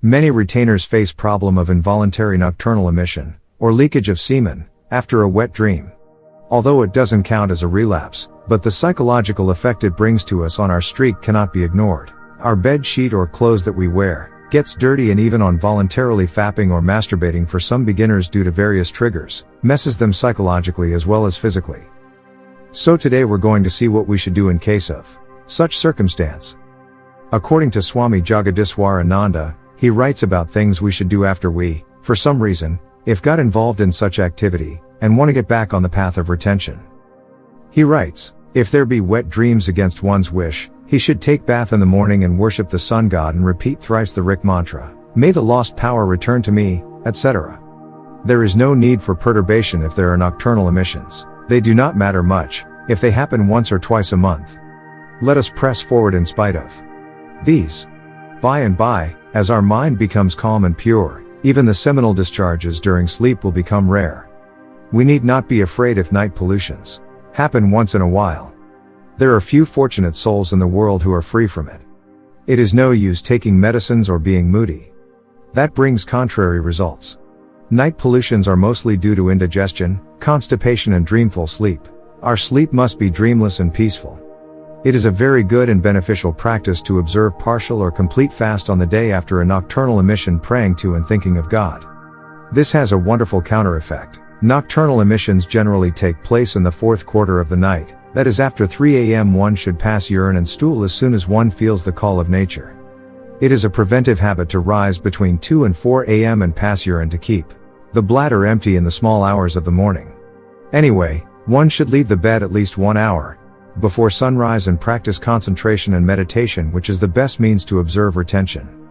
Many retainers face problem of involuntary nocturnal emission, or leakage of semen, after a wet dream. Although it doesn't count as a relapse, but the psychological effect it brings to us on our streak cannot be ignored. Our bed sheet or clothes that we wear gets dirty, and even on voluntarily fapping or masturbating for some beginners due to various triggers, messes them psychologically as well as physically. So today we're going to see what we should do in case of such circumstance. According to Swami Jagadiswarananda, he writes about things we should do after we, for some reason, if got involved in such activity, and want to get back on the path of retention. He writes, if there be wet dreams against one's wish, he should take bath in the morning and worship the sun god and repeat thrice the Rik mantra, may the lost power return to me, etc. There is no need for perturbation if there are nocturnal emissions. They do not matter much, if they happen once or twice a month. Let us press forward in spite of these. By and by, as our mind becomes calm and pure, even the seminal discharges during sleep will become rare. We need not be afraid if night pollutions happen once in a while. There are few fortunate souls in the world who are free from it. It is no use taking medicines or being moody. That brings contrary results. Night pollutions are mostly due to indigestion, constipation and dreamful sleep. Our sleep must be dreamless and peaceful. It is a very good and beneficial practice to observe partial or complete fast on the day after a nocturnal emission, praying to and thinking of God. This has a wonderful counter effect. Nocturnal emissions generally take place in the fourth quarter of the night, that is after 3 a.m. One should pass urine and stool as soon as one feels the call of nature. It is a preventive habit to rise between 2 and 4 a.m. and pass urine to keep the bladder empty in the small hours of the morning. Anyway, one should leave the bed at least 1 hour before sunrise and practice concentration and meditation, which is the best means to observe retention.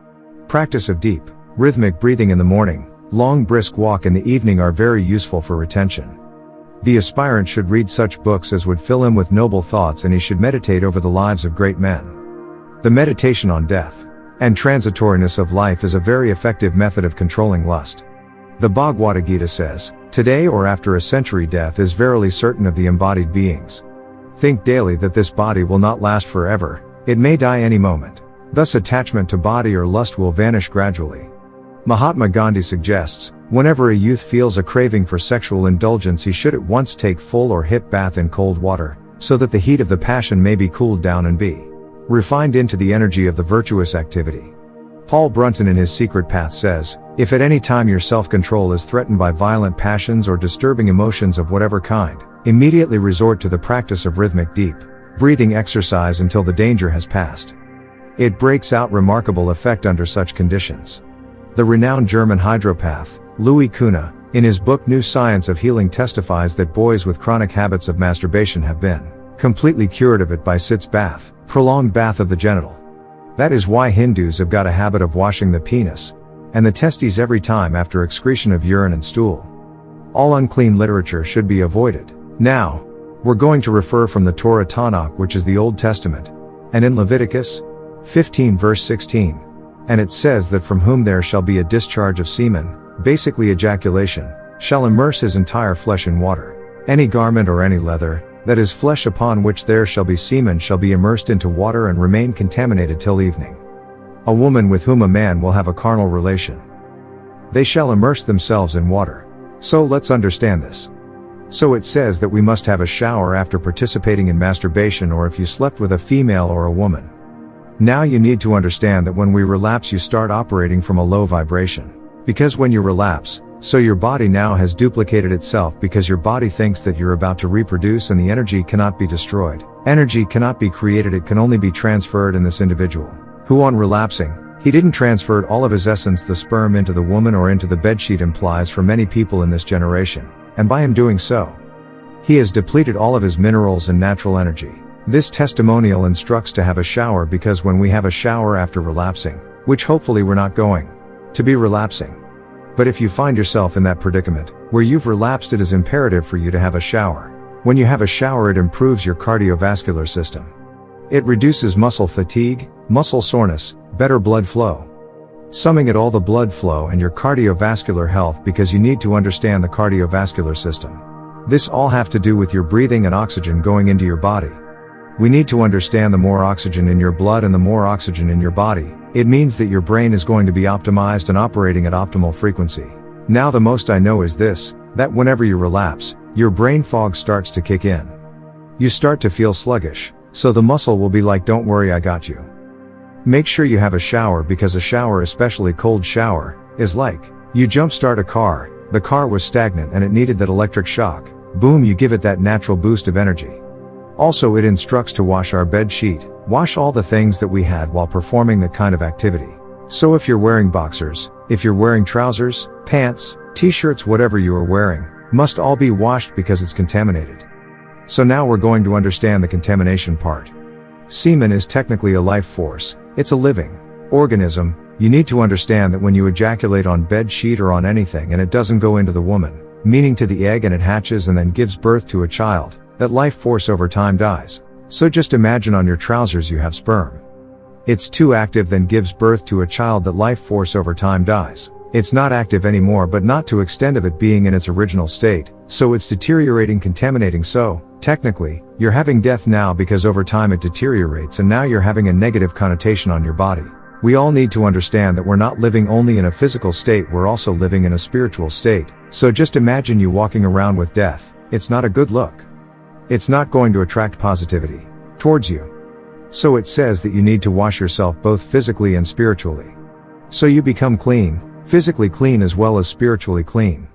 Practice of deep, rhythmic breathing in the morning, long brisk walk in the evening are very useful for retention. The aspirant should read such books as would fill him with noble thoughts, and he should meditate over the lives of great men. The meditation on death and transitoriness of life is a very effective method of controlling lust. The Bhagavad Gita says, today or after a century death is verily certain of the embodied beings. Think daily that this body will not last forever, it may die any moment. Thus attachment to body or lust will vanish gradually. Mahatma Gandhi suggests, whenever a youth feels a craving for sexual indulgence, he should at once take full or hip bath in cold water, so that the heat of the passion may be cooled down and be refined into the energy of the virtuous activity. Paul Brunton in his Secret Path says, if at any time your self-control is threatened by violent passions or disturbing emotions of whatever kind, immediately resort to the practice of rhythmic deep breathing exercise until the danger has passed. It breaks out remarkable effect under such conditions. The renowned German hydropath, Louis Kuhne, in his book New Science of Healing testifies that boys with chronic habits of masturbation have been completely cured of it by sitz bath, prolonged bath of the genital. That is why Hindus have got a habit of washing the penis and the testes every time after excretion of urine and stool. All unclean literature should be avoided. Now, we're going to refer from the Torah Tanakh, which is the Old Testament, and in Leviticus 15 verse 16, and it says that from whom there shall be a discharge of semen, basically ejaculation, shall immerse his entire flesh in water. Any garment or any leather, that is flesh upon which there shall be semen shall be immersed into water and remain contaminated till evening. A woman with whom a man will have a carnal relation, they shall immerse themselves in water. So let's understand this. So it says that we must have a shower after participating in masturbation, or if you slept with a female or a woman. Now you need to understand that when we relapse you start operating from a low vibration. Because when you relapse, so your body now has duplicated itself, because your body thinks that you're about to reproduce, and the energy cannot be destroyed. Energy cannot be created, it can only be transferred in this individual, who on relapsing, he didn't transferred all of his essence, the sperm, into the woman or into the bedsheet implies for many people in this generation, and by him doing so, he has depleted all of his minerals and natural energy. This testimonial instructs to have a shower, because when we have a shower after relapsing, which hopefully we're not going to be relapsing, but if you find yourself in that predicament, where you've relapsed, it is imperative for you to have a shower. When you have a shower, it improves your cardiovascular system. It reduces muscle fatigue, muscle soreness, better blood flow. Summing it all, the blood flow and your cardiovascular health, because you need to understand the cardiovascular system. This all have to do with your breathing and oxygen going into your body. We need to understand the more oxygen in your blood and the more oxygen in your body, It means that your brain is going to be optimized and operating at optimal frequency. Now the most I know is this, that whenever you relapse, your brain fog starts to kick in. You start to feel sluggish, so the muscle will be like, don't worry, I got you. Make sure you have a shower, because a shower, especially cold shower, is like, you jumpstart a car, the car was stagnant and it needed that electric shock, boom, you give it that natural boost of energy. Also, it instructs to wash our bed sheet, wash all the things that we had while performing that kind of activity. So if you're wearing boxers, if you're wearing trousers, pants, t-shirts, whatever you are wearing, must all be washed because it's contaminated. So now we're going to understand the contamination part. Semen is technically a life force, it's a living organism. You need to understand that when you ejaculate on bed sheet or on anything and it doesn't go into the woman, meaning to the egg, and it hatches and then gives birth to a child, that life force over time dies. So just imagine on your trousers you have sperm. It's too active, then gives birth to a child, that life force over time dies. It's not active anymore, but not to extent of it being in its original state, so it's deteriorating, contaminating. So, technically, you're having death now because over time it deteriorates and now you're having a negative connotation on your body. We all need to understand that we're not living only in a physical state, we're also living in a spiritual state. So just imagine you walking around with death. It's not a good look. It's not going to attract positivity towards you. So it says that you need to wash yourself both physically and spiritually. So you become clean, physically clean as well as spiritually clean.